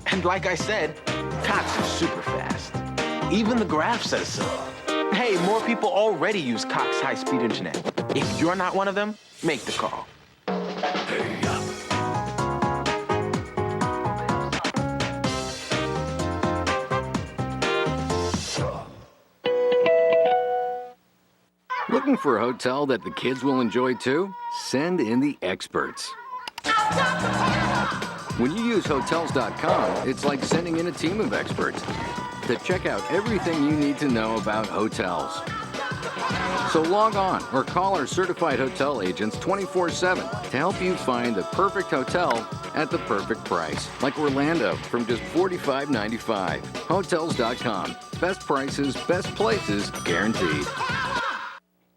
And like I said, Cox is super fast. Even the graph says so. Hey, more people already use Cox high-speed internet. If you're not one of them, make the call. Looking for a hotel that the kids will enjoy too? Send in the experts. When you use Hotels.com, it's like sending in a team of experts to check out everything you need to know about hotels. So log on or call our certified hotel agents 24/7 to help you find the perfect hotel at the perfect price. Like Orlando from just $45.95. Hotels.com. Best prices, best places, guaranteed.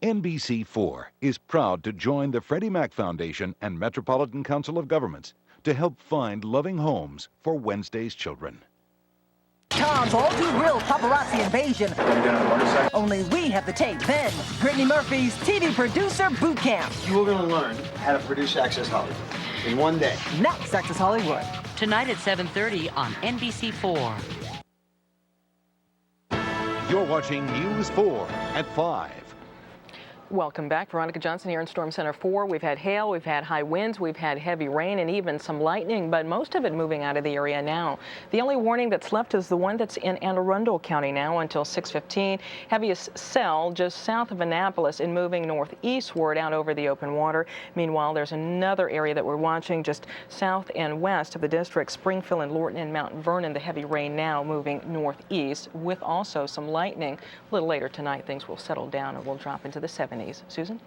NBC4 is proud to join the Freddie Mac Foundation and Metropolitan Council of Governments to help find loving homes for Wednesday's children. Tom's all-too-real paparazzi invasion. Only we have the tape. Then, Brittany Murphy's TV producer boot camp. You are going to learn how to produce Access Hollywood in one day. Next, Access Hollywood. Tonight at 7:30 on NBC4. You're watching News 4 at 5. Welcome back. Veronica Johnson here in Storm Center 4. We've had hail, we've had high winds, we've had heavy rain and even some lightning, but most of it moving out of the area now. The only warning that's left is the one that's in Anne Arundel County now until 6:15. Heaviest cell just south of Annapolis and moving northeastward out over the open water. Meanwhile, there's another area that we're watching just south and west of the district, Springfield and Lorton and Mount Vernon. The heavy rain now moving northeast with also some lightning. A little later tonight, things will settle down and will drop into the 70s. Susan?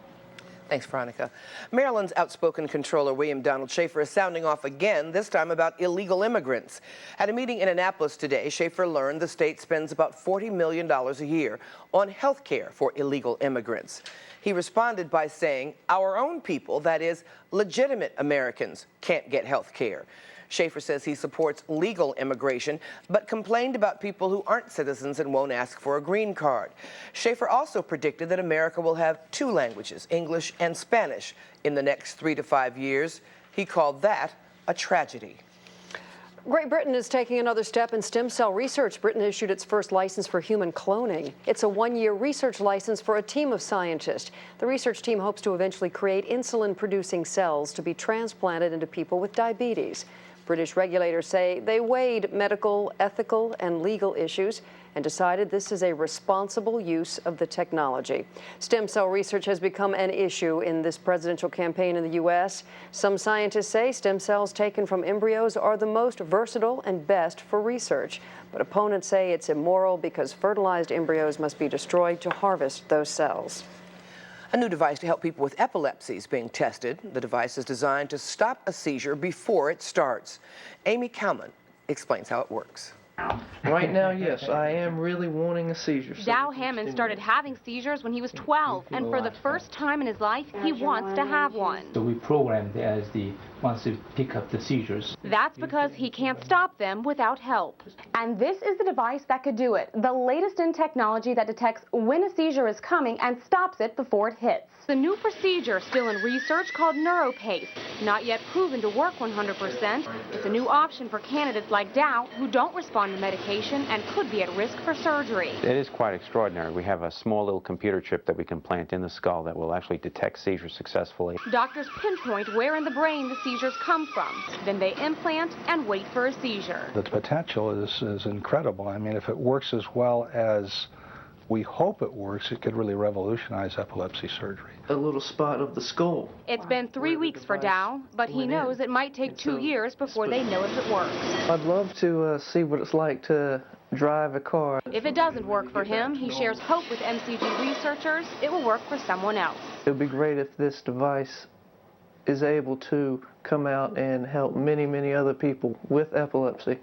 Thanks, Veronica. Maryland's outspoken controller William Donald Schaefer is sounding off again, this time about illegal immigrants. At a meeting in Annapolis today, Schaefer learned the state spends about $40 million a year on health care for illegal immigrants. He responded by saying, our own people, that is, legitimate Americans, can't get health care. Schaefer says he supports legal immigration, but complained about people who aren't citizens and won't ask for a green card. Schaefer also predicted that America will have 2 languages, English and Spanish, in the next 3 to 5 years. He called that a tragedy. Great Britain is taking another step in stem cell research. Britain issued its first license for human cloning. It's a 1-year research license for a team of scientists. The research team hopes to eventually create insulin-producing cells to be transplanted into people with diabetes. British regulators say they weighed medical, ethical, and legal issues and decided this is a responsible use of the technology. Stem cell research has become an issue in this presidential campaign in the U.S. Some scientists say stem cells taken from embryos are the most versatile and best for research. But opponents say it's immoral because fertilized embryos must be destroyed to harvest those cells. A new device to help people with epilepsy is being tested. The device is designed to stop a seizure before it starts. Amy Kalman explains how it works. Right now, yes, I am really wanting a seizure. Dow Hammond started having seizures when he was 12, and for the first time in his life, he wants to have one. So we programmed as the ones to pick up the seizures. That's because he can't stop them without help. And this is the device that could do it, the latest in technology that detects when a seizure is coming and stops it before it hits. The new procedure, still in research, called NeuroPace, not yet proven to work 100%. It's a new option for candidates like Dow who don't respond to medication and could be at risk for surgery. It is quite extraordinary. We have a small little computer chip that we can plant in the skull that will actually detect seizures successfully. Doctors pinpoint where in the brain the seizures come from. Then they implant and wait for a seizure. The potential is incredible. I mean, if it works as well as we hope it works, it could really revolutionize epilepsy surgery. A little spot of the skull. It's been 3 weeks for Dow, but he knows it might take 2 years before they know if it works. I'd love to see what it's like to drive a car. If it doesn't work for him, he shares hope with MCG researchers it will work for someone else. It would be great if this device is able to come out and help many, many other people with epilepsy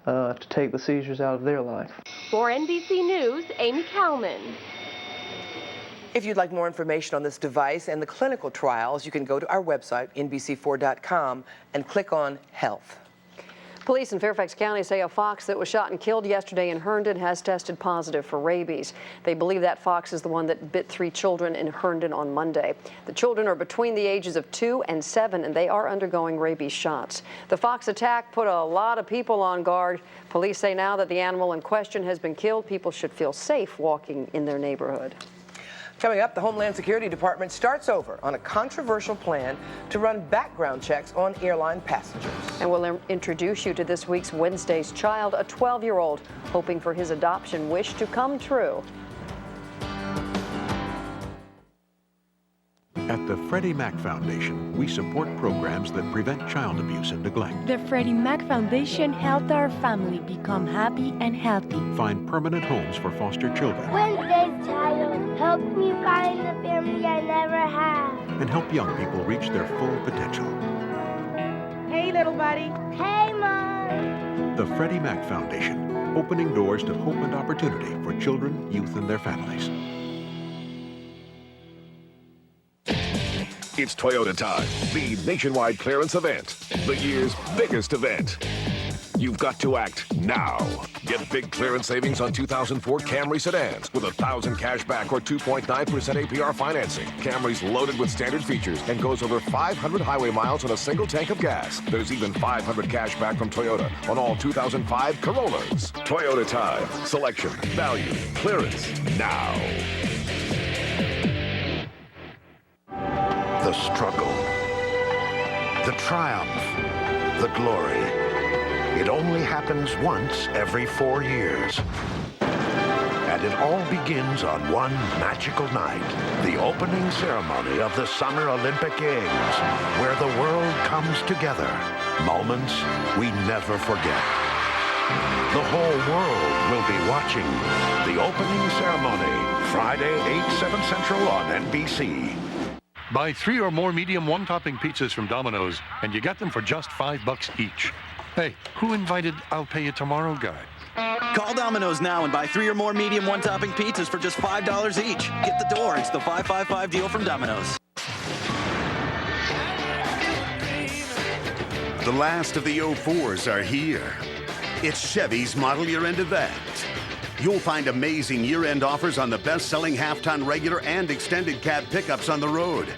to take the seizures out of their life. For NBC News, Amy Kalman. If you'd like more information on this device and the clinical trials, you can go to our website, NBC4.com, and click on Health. Police in Fairfax County say a fox that was shot and killed yesterday in Herndon has tested positive for rabies. They believe that fox is the one that bit 3 children in Herndon on Monday. The children are between the ages of 2 and 7, and they are undergoing rabies shots. The fox attack put a lot of people on guard. Police say now that the animal in question has been killed, people should feel safe walking in their neighborhood. Coming up, the Homeland Security Department starts over on a controversial plan to run background checks on airline passengers. And we'll introduce you to this week's Wednesday's Child, a 12-year-old hoping for his adoption wish to come true. At the Freddie Mac Foundation, we support programs that prevent child abuse and neglect. The Freddie Mac Foundation helped our family become happy and healthy. Find permanent homes for foster children. Wednesday's Child helped me find the family I never had. And help young people reach their full potential. Hey, little buddy. Hey, Mom. The Freddie Mac Foundation, opening doors to hope and opportunity for children, youth, and their families. It's Toyota time, the nationwide clearance event, the year's biggest event. You've got to act now. Get big clearance savings on 2004 Camry sedans with $1,000 cash back or 2.9% APR financing. Camry's loaded with standard features and goes over 500 highway miles on a single tank of gas. There's even $500 cash back from Toyota on all 2005 Corollas. Toyota time. Selection, value, clearance, now. the struggle, the triumph, the glory. It only happens once every 4 years. And it all begins on one magical night, the opening ceremony of the Summer Olympic Games, where the world comes together. Moments we never forget. The whole world will be watching the opening ceremony, Friday, 8/7 Central on NBC. Buy 3 or more medium one-topping pizzas from Domino's, and you get them for just $5 each. Hey, who invited I'll Pay You Tomorrow guy? Call Domino's now and buy 3 or more medium one-topping pizzas for just $5 each. Get the door. It's the 555 deal from Domino's. The last of the 04s are here. It's Chevy's model year-end event. You'll find amazing year-end offers on the best-selling half-ton regular and extended cab pickups on the road.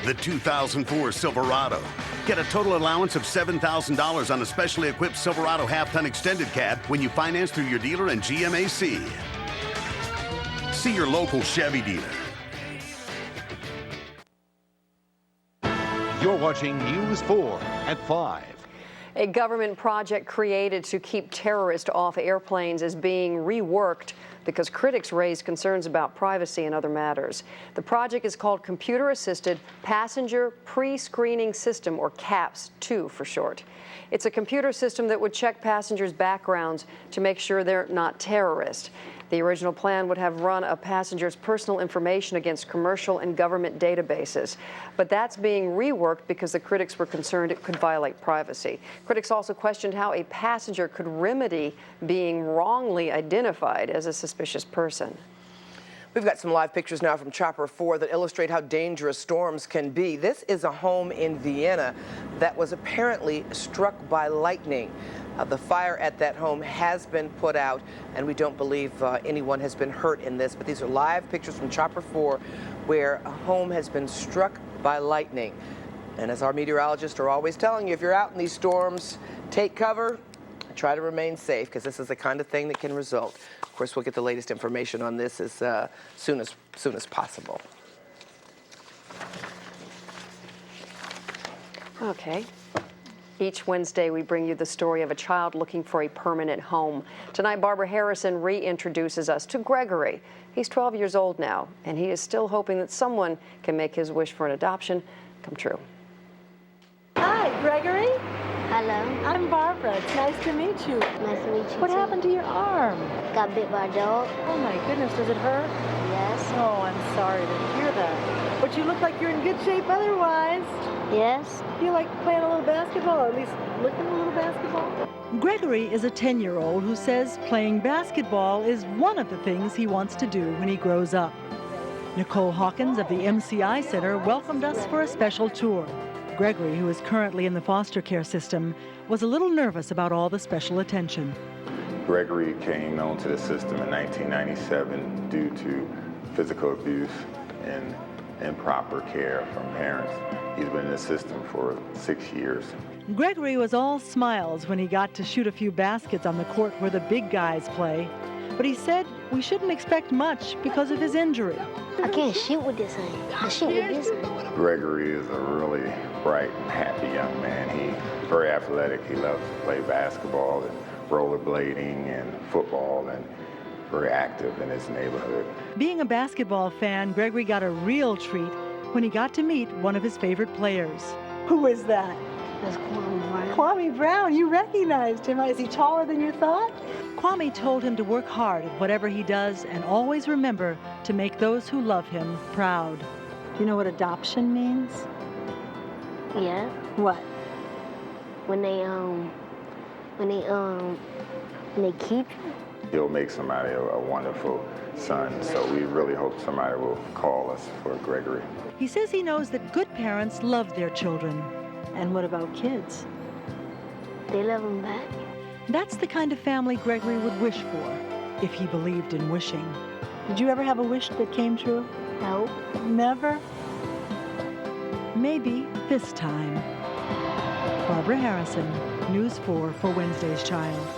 The 2004 Silverado. Get a total allowance of $7,000 on a specially equipped Silverado half-ton extended cab when you finance through your dealer and GMAC. See your local Chevy dealer. You're watching News 4 at 5. A government project created to keep terrorists off airplanes is being reworked because critics raised concerns about privacy and other matters. The project is called Computer Assisted Passenger Pre-Screening System, or CAPS-2 for short. It's a computer system that would check passengers' backgrounds to make sure they're not terrorists. The original plan would have run a passenger's personal information against commercial and government databases. But that's being reworked because the critics were concerned it could violate privacy. Critics also questioned how a passenger could remedy being wrongly identified as a suspicious person. We've got some live pictures now from Chopper 4 that illustrate how dangerous storms can be. This is a home in Vienna that was apparently struck by lightning. The fire at that home has been put out, and we don't believe anyone has been hurt in this, but these are live pictures from Chopper 4 where a home has been struck by lightning. And as our meteorologists are always telling you, if you're out in these storms, take cover and try to remain safe, because this is the kind of thing that can result. Of course, we'll get the latest information on this as soon as possible. Okay. Each Wednesday, we bring you the story of a child looking for a permanent home. Tonight, Barbara Harrison reintroduces us to Gregory. He's 12 years old now, and he is still hoping that someone can make his wish for an adoption come true. Hi, Gregory. Hello. I'm Barbara. It's nice to meet you. Nice to meet you. What too. happened to your arm? Got bit by a dog. Oh my goodness, does it hurt? Yes. Oh, I'm sorry to hear that. But you look like you're in good shape otherwise. Yes. You like playing a little basketball, or at least looking a little basketball? Gregory is a 10-year-old who says playing basketball is one of the things he wants to do when he grows up. Nicole Hawkins of the MCI Center welcomed us for a special tour. Gregory, who is currently in the foster care system, was a little nervous about all the special attention. Gregory came onto the system in 1997 due to physical abuse and improper care from parents. He's been in the system for 6 years. Gregory was all smiles when he got to shoot a few baskets on the court where the big guys play. But he said we shouldn't expect much because of his injury. I can't shoot with this thing. I shoot with this thing. Gregory is a really bright and happy young man. He's very athletic. He loves to play basketball and rollerblading and football, and very active in his neighborhood. Being a basketball fan, Gregory got a real treat when he got to meet one of his favorite players. Who is that? That's Kwame Brown. Kwame Brown. You recognized him. Is he taller than you thought? Kwame told him to work hard at whatever he does and always remember to make those who love him proud. Do you know what adoption means? Yeah. What? When they keep you. He'll make somebody a wonderful son, so we really hope somebody will call us for Gregory. He says he knows that good parents love their children. And what about kids? They love them back. That's the kind of family Gregory would wish for, if he believed in wishing. Did you ever have a wish that came true? No. Never? Maybe this time. Barbara Harrison, News 4 for Wednesday's Child.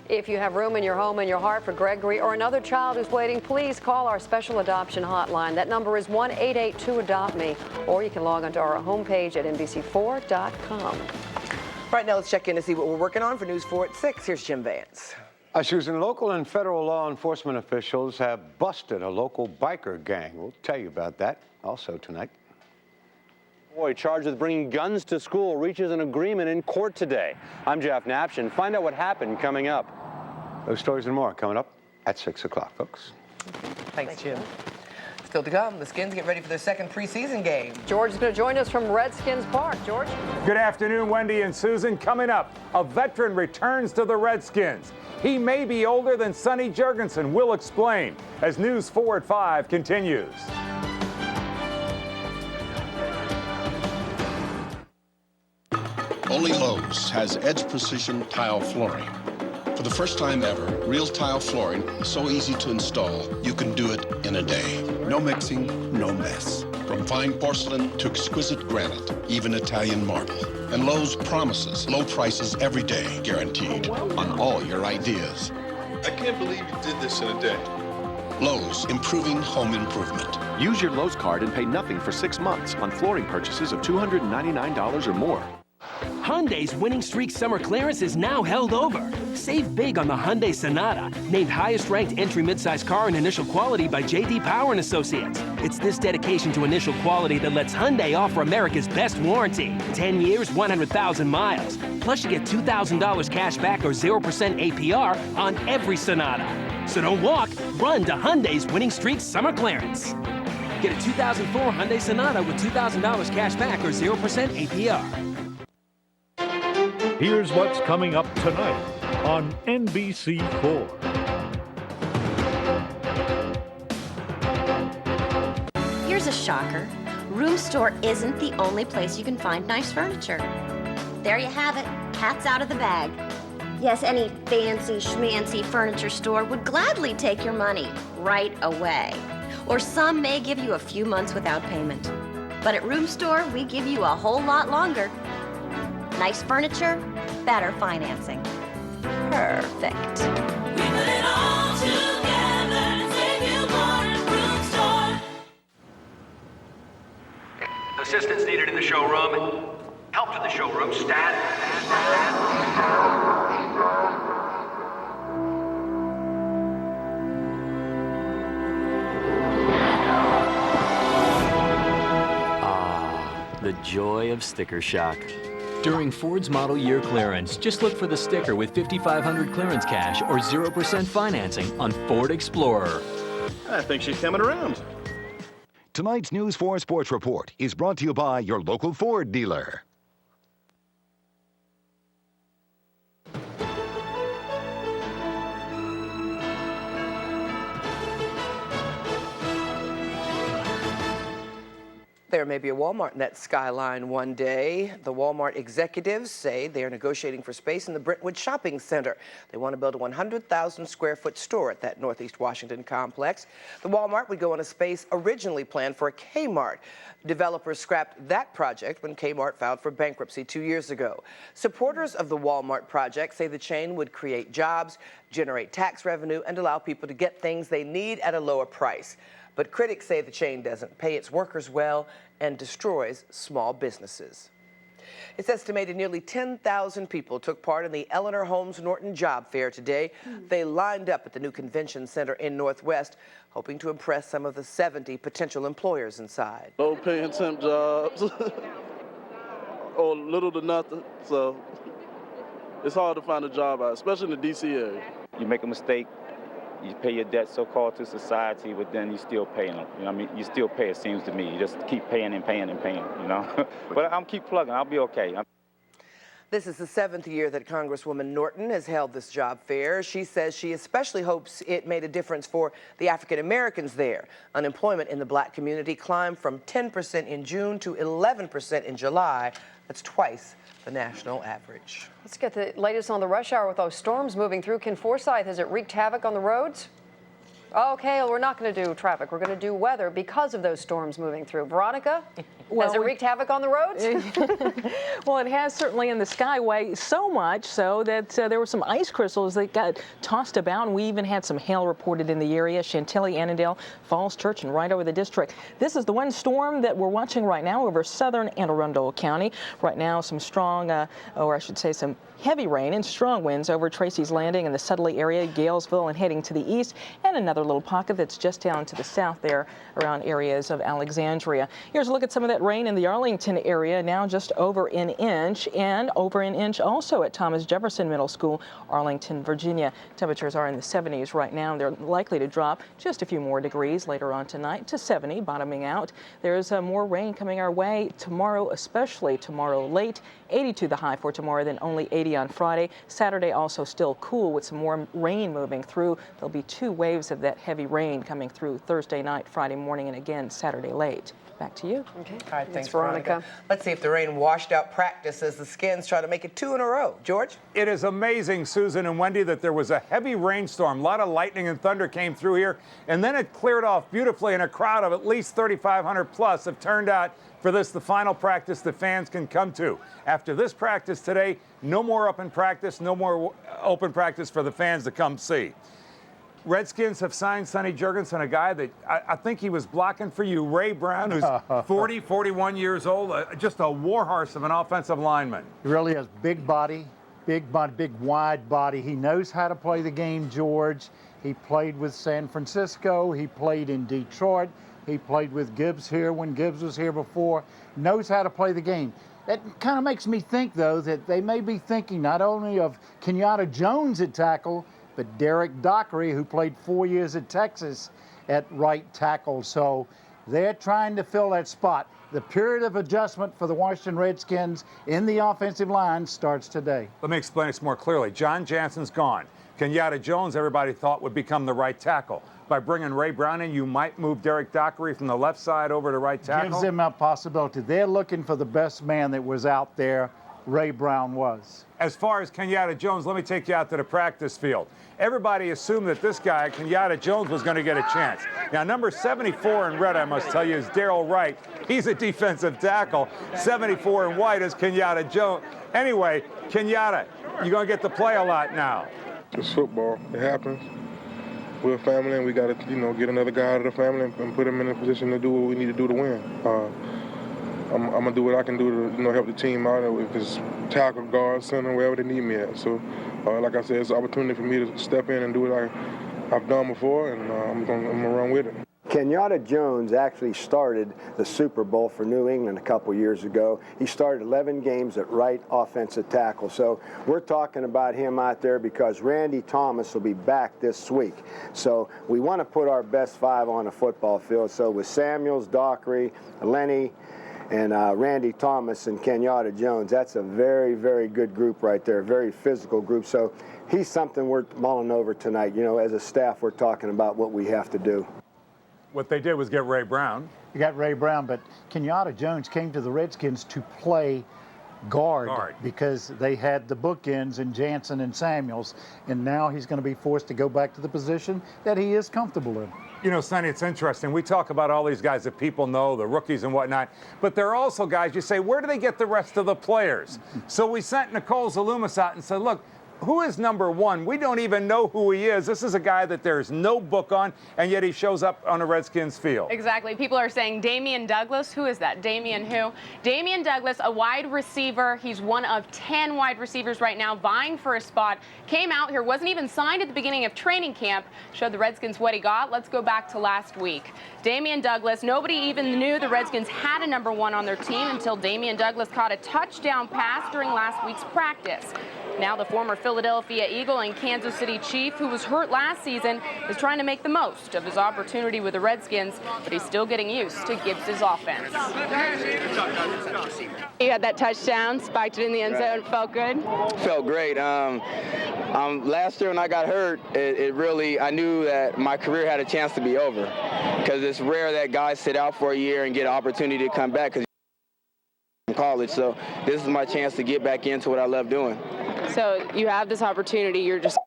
If you have room in your home and your heart for Gregory or another child who's waiting, please call our special adoption hotline. That number is 1-882-ADOPT-ME, or you can log onto our homepage at NBC4.com. Right now, let's check in to see what we're working on for News 4 at 6. Here's Jim Vance. Susan, local and federal law enforcement officials have busted a local biker gang. We'll tell you about that also tonight. Boy charged with bringing guns to school reaches an agreement in court today. I'm Jeff Napshin. Find out what happened coming up. Those stories and more coming up at 6 o'clock, folks. Thanks, Jim. Still to come, the Skins get ready for their second preseason game. George is going to join us from Redskins Park. George? Good afternoon, Wendy and Susan. Coming up, a veteran returns to the Redskins. He may be older than Sonny Jurgensen. We'll explain as News 4 at 5 continues. Only Lowe's has Edge Precision Tile Flooring. For the first time ever, real tile flooring is so easy to install, you can do it in a day. No mixing, no mess. From fine porcelain to exquisite granite, even Italian marble. And Lowe's promises low prices every day, guaranteed, on all your ideas. I can't believe you did this in a day. Lowe's, improving home improvement. Use your Lowe's card and pay nothing for 6 months on flooring purchases of $299 or more. Hyundai's winning streak summer clearance is now held over. Save big on the Hyundai Sonata, named highest-ranked entry midsize car in initial quality by J.D. Power & Associates. It's this dedication to initial quality that lets Hyundai offer America's best warranty. 10 years, 100,000 miles. Plus, you get $2,000 cash back or 0% APR on every Sonata. So don't walk, run to Hyundai's winning streak summer clearance. Get a 2004 Hyundai Sonata with $2,000 cash back or 0% APR. Here's what's coming up tonight on NBC4. Here's a shocker. Room Store isn't the only place you can find nice furniture. There you have it. Cat's out of the bag. Yes, any fancy schmancy furniture store would gladly take your money right away. Or some may give you a few months without payment. But at Room Store, we give you a whole lot longer. Nice furniture, better financing. Perfect. We put it all together and save you more at Room Store. Assistance needed in the showroom. Help to the showroom. Stand. The joy of sticker shock. During Ford's model year clearance, just look for the sticker with $5,500 clearance cash or 0% financing on Ford Explorer. I think she's coming around. Tonight's News 4 Sports Report is brought to you by your local Ford dealer. There may be a Walmart in that skyline one day. The Walmart executives say they are negotiating for space in the Brentwood Shopping Center. They want to build a 100,000 square foot store at that Northeast Washington complex. The Walmart would go in a space originally planned for a Kmart. Developers scrapped that project when Kmart filed for bankruptcy 2 years ago. Supporters of the Walmart project say the chain would create jobs, generate tax revenue, and allow people to get things they need at a lower price. But critics say the chain doesn't pay its workers well and destroys small businesses. It's estimated nearly 10,000 people took part in the Eleanor Holmes Norton Job Fair today. They lined up at the new convention center in Northwest, hoping to impress some of the 70 potential employers inside. Low-paying temp jobs, or little to nothing, so it's hard to find a job out, especially in the D.C. area. You make a mistake, you pay your debt so-called to society, but then you still paying them. You know what I mean? You still pay, it seems to me. You just keep paying and paying and paying, you know? But I'm keep plugging. I'll be okay. This is the 7th year that Congresswoman Norton has held this job fair. She says she especially hopes it made a difference for the African Americans there. Unemployment in the black community climbed from 10% in June to 11% in July. That's twice the national average. Let's get the latest on the rush hour with those storms moving through. Ken Forsyth, has it wreaked havoc on the roads? Okay, well, we're not going to do traffic. We're going to do weather because of those storms moving through. Veronica, has it wreaked havoc on the roads? Well, it has certainly in the Skyway, so much so that there were some ice crystals that got tossed about, and we even had some hail reported in the area, Chantilly, Annandale, Falls Church, and right over the district. This is the one storm that we're watching right now over southern Anne Arundel County. Right now, some strong, or I should say some heavy rain and strong winds over Tracy's Landing and the Sudley area, Galesville, and heading to the east, and another little pocket that's just down to the south there around areas of Alexandria. Here's a look at some of that rain in the Arlington area, now just over an inch, and over an inch also at Thomas Jefferson Middle School, Arlington, Virginia. Temperatures are in the 70s right now, and they're likely to drop just a few more degrees later on tonight to 70, bottoming out. There's more rain coming our way tomorrow, especially tomorrow late. 82 the high for tomorrow, then only 80 on Friday. Saturday also still cool with some more rain moving through. There'll be 2 waves of that heavy rain coming through Thursday night, Friday morning, and again Saturday late. Back to you. Okay. All right, thanks, Veronica. Let's see if the rain washed out practice as the Skins try to make it 2 in a row. George? It is amazing, Susan and Wendy, that there was a heavy rainstorm. A lot of lightning and thunder came through here, and then it cleared off beautifully, and a crowd of at least 3,500 plus have turned out for this, the final practice that fans can come to. After this practice today, no more open practice, no more open practice for the fans to come see. Redskins have signed Sonny Jurgensen, a guy that I think he was blocking for you, Ray Brown, who's 41 years old, just a warhorse of an offensive lineman. He really has big body, big wide body. He knows how to play the game, George. He played with San Francisco. He played in Detroit. He played with Gibbs here when Gibbs was here before. Knows how to play the game. That kind of makes me think, though, that they may be thinking not only of Kenyatta Jones at tackle, but Derek Dockery, who played 4 years at Texas at right tackle. So they're trying to fill that spot. The period of adjustment for the Washington Redskins in the offensive line starts today. Let me explain this more clearly. John Jansen's gone. Kenyatta Jones, everybody thought, would become the right tackle. By bringing Ray Brown in, you might move Derek Dockery from the left side over to right tackle. Gives them a possibility. They're looking for the best man that was out there. Ray Brown was. As far as Kenyatta Jones, let me take you out to the practice field. Everybody assumed that this guy, Kenyatta Jones, was going to get a chance. Now, number 74 in red, I must tell you, is Darryl Wright. He's a defensive tackle. 74 in white is Kenyatta Jones. Anyway, Kenyatta, you're going to get to play a lot now. It's football. It happens. We're a family, and we got to, get another guy out of the family and put him in a position to do what we need to do to win. I'm gonna do what I can do to, help the team out. If it's tackle, guard, center, wherever they need me at. So, like I said, it's an opportunity for me to step in and do what I've done before, and I'm gonna run with it. Kenyatta Jones actually started the Super Bowl for New England a couple years ago. He started 11 games at right offensive tackle. So we're talking about him out there because Randy Thomas will be back this week. So we want to put our best 5 on the football field. So with Samuels, Dockery, Lenny, and Randy Thomas and Kenyatta Jones, that's a very, very good group right there, very physical group. So he's something we're mulling over tonight. As a staff, we're talking about what we have to do. What they did was get Ray Brown. You got Ray Brown, but Kenyatta Jones came to the Redskins to play guard because they had the bookends in Jansen and Samuels, and now he's going to be forced to go back to the position that he is comfortable in. Sonny, it's interesting. We talk about all these guys that people know, the rookies and whatnot, but there are also guys you say, where do they get the rest of the players? So we sent Nicole Zalumis out and said, look, who is number 1? We don't even know who he is. This is a guy that there's no book on, and yet he shows up on a Redskins field. Exactly. People are saying Damian Douglas. Who is that? Damian who? Damian Douglas, a wide receiver. He's one of 10 wide receivers right now vying for a spot. Came out here, wasn't even signed at the beginning of training camp. Showed the Redskins what he got. Let's go back to last week. Damian Douglas, nobody even knew the Redskins had a number 1 on their team until Damian Douglas caught a touchdown pass during last week's practice. Now the former Philadelphia Eagle and Kansas City Chief, who was hurt last season, is trying to make the most of his opportunity with the Redskins, but he's still getting used to Gibbs' offense. You had that touchdown, spiked it in the end zone, felt good? Felt great. Last year when I got hurt, I knew that my career had a chance to be over, because it's rare that guys sit out for a year and get an opportunity to come back from college. So this is my chance to get back into what I love doing. So you have this opportunity, you're just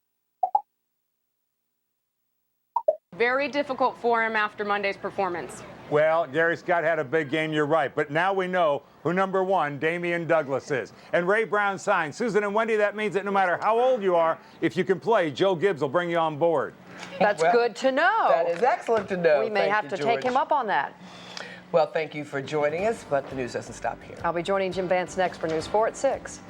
very difficult for him after Monday's performance. Well, Gary Scott had a big game, you're right. But now we know who number one, Damian Douglas, is. And Ray Brown signed. Susan and Wendy, that means that no matter how old you are, if you can play, Joe Gibbs will bring you on board. That's good to know. That is excellent to know. We may have to take him up on that. Well, thank you for joining us, but the news doesn't stop here. I'll be joining Jim Vance next for News 4 at 6.